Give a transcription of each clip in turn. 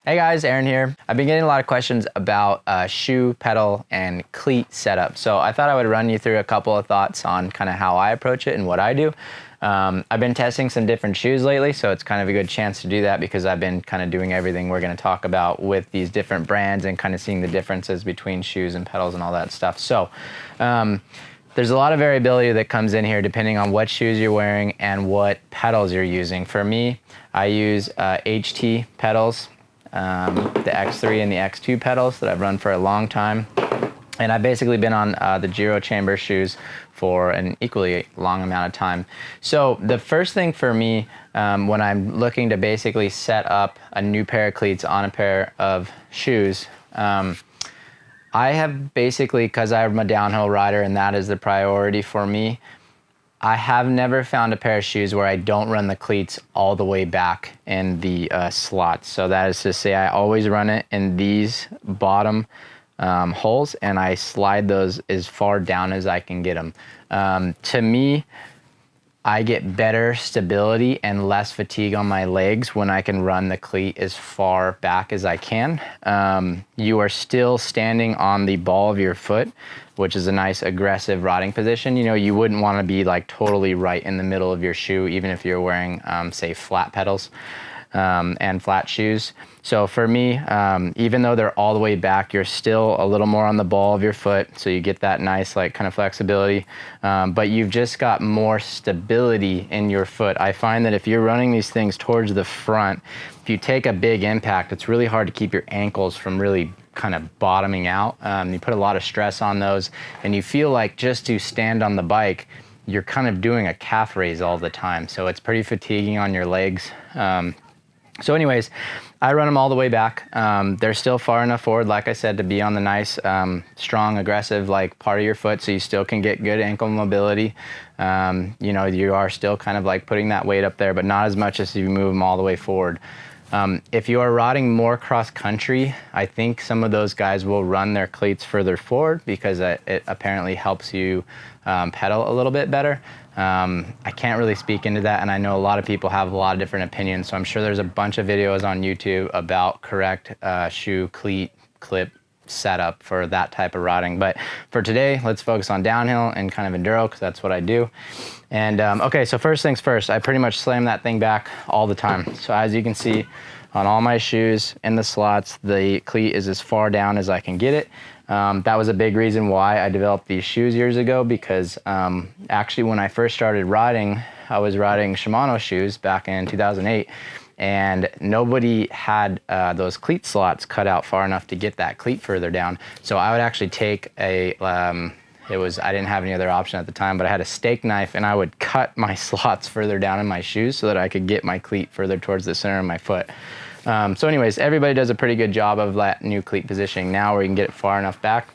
Hey guys, Aaron here. I've been getting a lot of questions about shoe, pedal, and cleat setup. So I thought I would run you through a couple of thoughts on kind of how I approach it and what I do. I've been testing some different shoes lately, so it's kind of a good chance to do that because I've been kind of doing everything we're going to talk about with these different brands and kind of seeing the differences between shoes and pedals and all that stuff. So there's a lot of variability that comes in here depending on what shoes you're wearing and what pedals you're using. For me, I use HT pedals. The X3 and the X2 pedals that I've run for a long time. And I've basically been on the Giro chamber shoes for an equally long amount of time. So the first thing for me when I'm looking to basically set up a new pair of cleats on a pair of shoes, I have basically, because I'm a downhill rider and that is the priority for me, I have never found a pair of shoes where I don't run the cleats all the way back in the slots. So that is to say I always run it in these bottom holes and I slide those as far down as I can get them. To me, I get better stability and less fatigue on my legs when I can run the cleat as far back as I can. You are still standing on the ball of your foot, which is a nice aggressive riding position. You know, you wouldn't want to be like totally right in the middle of your shoe, even if you're wearing, say, flat pedals and flat shoes. So for me, even though they're all the way back, you're still a little more on the ball of your foot. So you get that nice like kind of flexibility, but you've just got more stability in your foot. I find that if you're running these things towards the front, if you take a big impact, it's really hard to keep your ankles from really kind of bottoming out. You put a lot of stress on those and you feel like just to stand on the bike, you're kind of doing a calf raise all the time. So it's pretty fatiguing on your legs. So anyways, I run them all the way back. They're still far enough forward, like I said, to be on the nice, strong, aggressive like part of your foot, so you still can get good ankle mobility. You know, you are still kind of like putting that weight up there, but not as much as if you move them all the way forward. If you are riding more cross country, I think some of those guys will run their cleats further forward because it apparently helps you pedal a little bit better. I can't really speak into that, and I know a lot of people have a lot of different opinions, so I'm sure there's a bunch of videos on YouTube about correct shoe cleat clip setup for that type of riding. But for today, let's focus on downhill and kind of enduro because that's what I do. And okay, so first things first, I pretty much slam that thing back all the time. So as you can see on all my shoes in the slots, the cleat is as far down as I can get it. That was a big reason why I developed these shoes years ago because actually when I first started riding, I was riding Shimano shoes back in 2008 and nobody had those cleat slots cut out far enough to get that cleat further down. So I would actually take a, I didn't have any other option at the time, but I had a steak knife and I would cut my slots further down in my shoes so that I could get my cleat further towards the center of my foot. So anyways, everybody does a pretty good job of that new cleat positioning now where you can get it far enough back.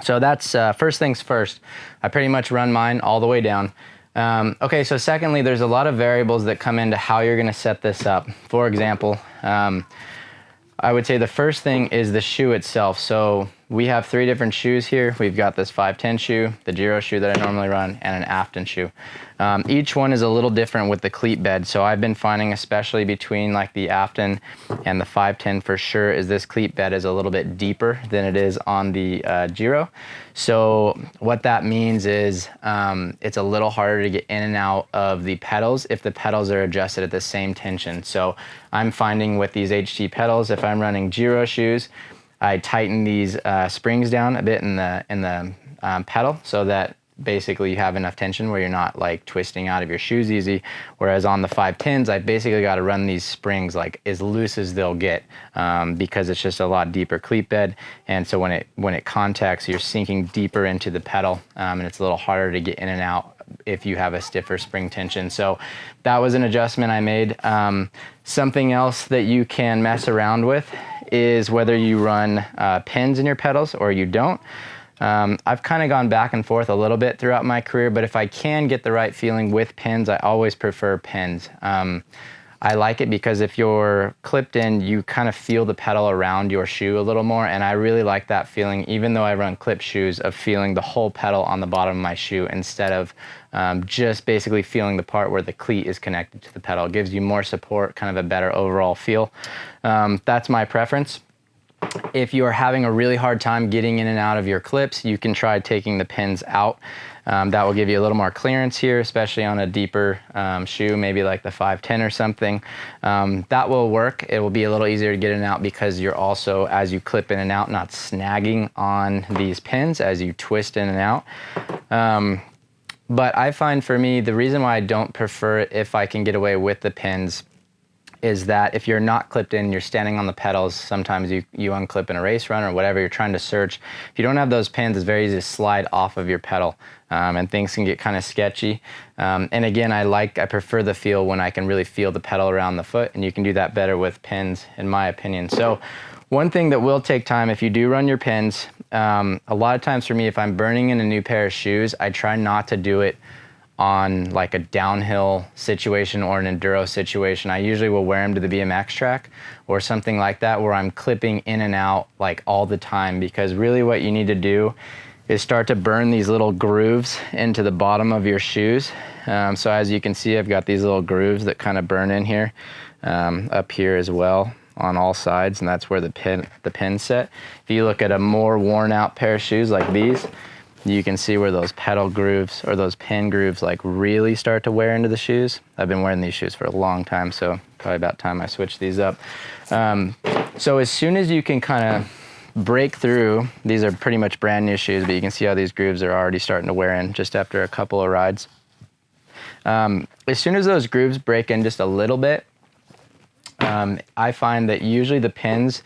So that's first things first. I pretty much run mine all the way down. Okay, so secondly, there's a lot of variables that come into how you're gonna set this up. For example, I would say the first thing is the shoe itself. So we have 3 different shoes here. We've got this 510 shoe, the Giro shoe that I normally run, and an Afton shoe. Each one is a little different with the cleat bed. So I've been finding, especially between like the Afton and the 510 for sure, is this cleat bed is a little bit deeper than it is on the Giro. So what that means is it's a little harder to get in and out of the pedals if the pedals are adjusted at the same tension. So I'm finding with these HT pedals, if I'm running Giro shoes, I tighten these springs down a bit in the pedal so that basically you have enough tension where you're not like twisting out of your shoes easy. Whereas on the 510s, I basically got to run these springs like as loose as they'll get because it's just a lot deeper cleat bed. And so when it contacts, you're sinking deeper into the pedal and it's a little harder to get in and out if you have a stiffer spring tension. So that was an adjustment I made. Something else that you can mess around with is whether you run pins in your pedals or you don't. I've kind of gone back and forth a little bit throughout my career, but if I can get the right feeling with pins, I always prefer pins. I like it because if you're clipped in, you kind of feel the pedal around your shoe a little more, and I really like that feeling, even though I run clip shoes, of feeling the whole pedal on the bottom of my shoe instead of just basically feeling the part where the cleat is connected to the pedal. It gives you more support, kind of a better overall feel. That's my preference. If you are having a really hard time getting in and out of your clips, you can try taking the pins out. That will give you a little more clearance here, especially on a deeper shoe, maybe like the 510 or something. That will work. It will be a little easier to get in and out because you're also, as you clip in and out, not snagging on these pins as you twist in and out. But I find for me, the reason why I don't prefer it if I can get away with the pins is that if you're not clipped in, you're standing on the pedals, sometimes you unclip in a race run or whatever, you're trying to search. If you don't have those pins, it's very easy to slide off of your pedal, and things can get kind of sketchy. And again, I prefer the feel when I can really feel the pedal around the foot, and you can do that better with pins, in my opinion. So one thing that will take time if you do run your pins, a lot of times for me, if I'm burning in a new pair of shoes, I try not to do it on like a downhill situation or an enduro situation. I usually will wear them to the BMX track or something like that where I'm clipping in and out like all the time, because really what you need to do is start to burn these little grooves into the bottom of your shoes. So as you can see, I've got these little grooves that kind of burn in here, up here as well on all sides, and that's where the pin set. If you look at a more worn out pair of shoes like these, you can see where those pedal grooves or those pin grooves like really start to wear into the shoes. I've been wearing these shoes for a long time, so probably about time I switch these up. So as soon as you can kind of break through, these are pretty much brand new shoes, but you can see how these grooves are already starting to wear in just after a couple of rides. As soon as those grooves break in just a little bit, I find that usually the pins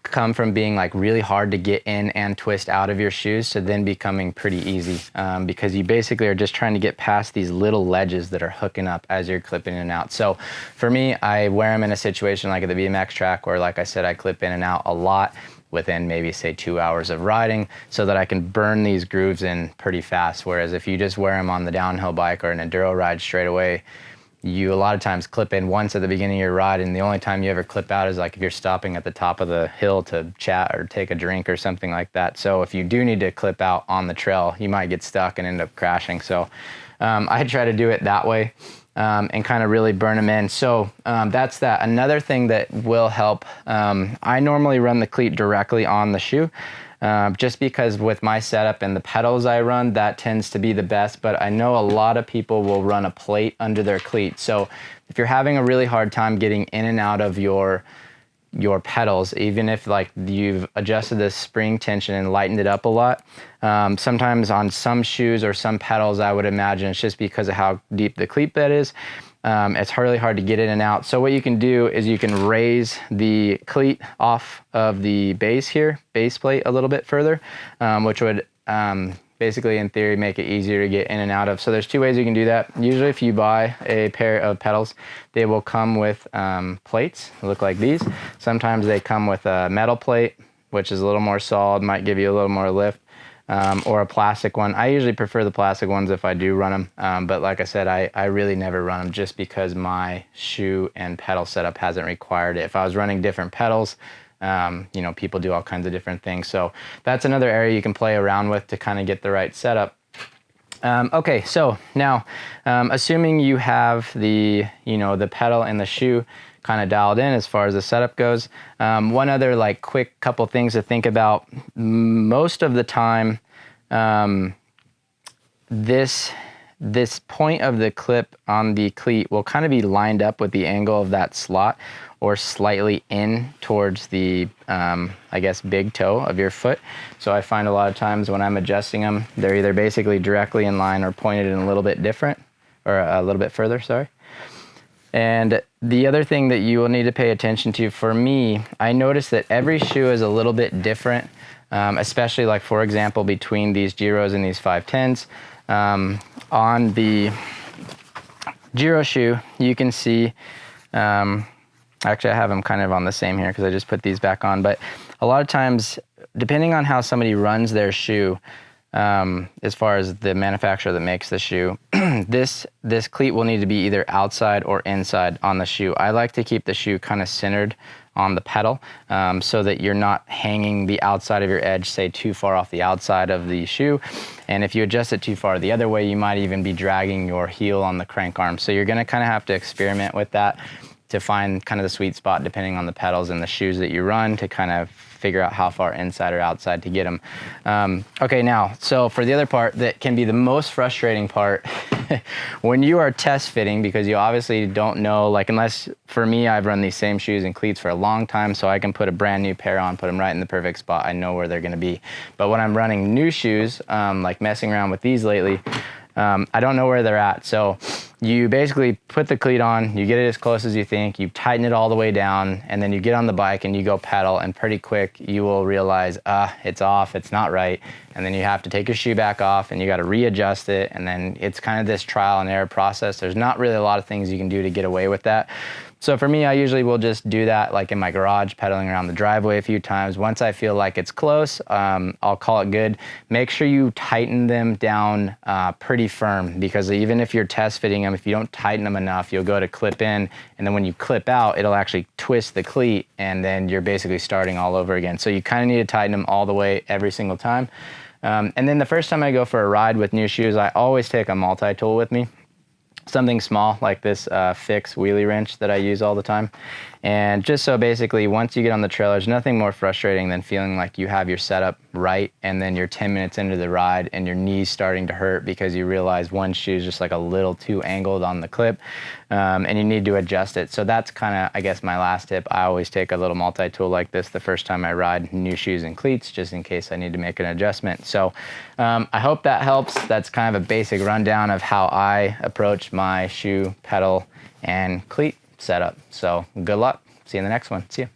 come from being like really hard to get in and twist out of your shoes to then becoming pretty easy, because you basically are just trying to get past these little ledges that are hooking up as you're clipping in and out. So for me, I wear them in a situation like at the BMX track where, like I said, I clip in and out a lot within maybe say 2 hours of riding so that I can burn these grooves in pretty fast. Whereas if you just wear them on the downhill bike or an enduro ride straight away, you a lot of times clip in once at the beginning of your ride, and the only time you ever clip out is like if you're stopping at the top of the hill to chat or take a drink or something like that. So if you do need to clip out on the trail, you might get stuck and end up crashing. So I try to do it that way, and kind of really burn them in. So that's that. Another thing that will help, I normally run the cleat directly on the shoe. Just because with my setup and the pedals I run, that tends to be the best, but I know a lot of people will run a plate under their cleat. So if you're having a really hard time getting in and out of your pedals, even if like you've adjusted the spring tension and lightened it up a lot, sometimes on some shoes or some pedals, I would imagine it's just because of how deep the cleat bed is. It's really hard to get in and out. So what you can do is you can raise the cleat off of the base here, base plate a little bit further, which would basically in theory make it easier to get in and out of. So there's two ways you can do that. Usually if you buy a pair of pedals, they will come with plates that look like these. Sometimes they come with a metal plate, which is a little more solid, might give you a little more lift. Or a plastic one. I usually prefer the plastic ones if I do run them, but like I said, I really never run them just because my shoe and pedal setup hasn't required it. If I was running different pedals, you know, people do all kinds of different things. So that's another area you can play around with to kind of get the right setup. Okay, so now, assuming you have the pedal and the shoe kind of dialed in as far as the setup goes. One other like quick couple things to think about. Most of the time, this point of the clip on the cleat will kind of be lined up with the angle of that slot or slightly in towards the, I guess, big toe of your foot. So I find a lot of times when I'm adjusting them, they're either basically directly in line or pointed in a little bit different, or a little bit further, sorry. And the other thing that you will need to pay attention to, for me, I notice that every shoe is a little bit different, especially like, for example, between these Giros and these 510s. On the Giro shoe, you can see, actually I have them kind of on the same here because I just put these back on, but a lot of times, depending on how somebody runs their shoe, as far as the manufacturer that makes the shoe, this cleat will need to be either outside or inside on the shoe. I like to keep the shoe kind of centered on the pedal, so that you're not hanging the outside of your edge, say, too far off the outside of the shoe. And if you adjust it too far the other way, you might even be dragging your heel on the crank arm. So you're gonna kind of have to experiment with that to find kind of the sweet spot depending on the pedals and the shoes that you run to kind of figure out how far inside or outside to get them. Okay, now, so for the other part that can be the most frustrating part when you are test fitting, because you obviously don't know, like, unless, for me, I've run these same shoes and cleats for a long time, so I can put a brand new pair on, put them right in the perfect spot. I know where they're gonna be. But when I'm running new shoes, like messing around with these lately, I don't know where they're at. So you basically put the cleat on, you get it as close as you think, you tighten it all the way down, and then you get on the bike and you go pedal, and pretty quick you will realize, it's off, it's not right. And then you have to take your shoe back off and you got to readjust it. And then it's kind of this trial and error process. There's not really a lot of things you can do to get away with that. So for me, I usually will just do that like in my garage, pedaling around the driveway a few times. Once I feel like it's close, I'll call it good. Make sure you tighten them down pretty firm, because even if you're test fitting them, if you don't tighten them enough, you'll go to clip in, and then when you clip out, it'll actually twist the cleat, and then you're basically starting all over again. So you kind of need to tighten them all the way every single time. And then the first time I go for a ride with new shoes, I always take a multi-tool with me. Something small like this fix wheelie wrench that I use all the time. And just so basically, once you get on the trail, there's nothing more frustrating than feeling like you have your setup right, and then you're 10 minutes into the ride and your knee's starting to hurt because you realize one shoe's just like a little too angled on the clip, and you need to adjust it. So that's kind of, I guess, my last tip. I always take a little multi-tool like this the first time I ride new shoes and cleats, just in case I need to make an adjustment. So I hope that helps. That's kind of a basic rundown of how I approach my shoe, pedal, and cleat setup. So good luck. See you in the next one. See ya.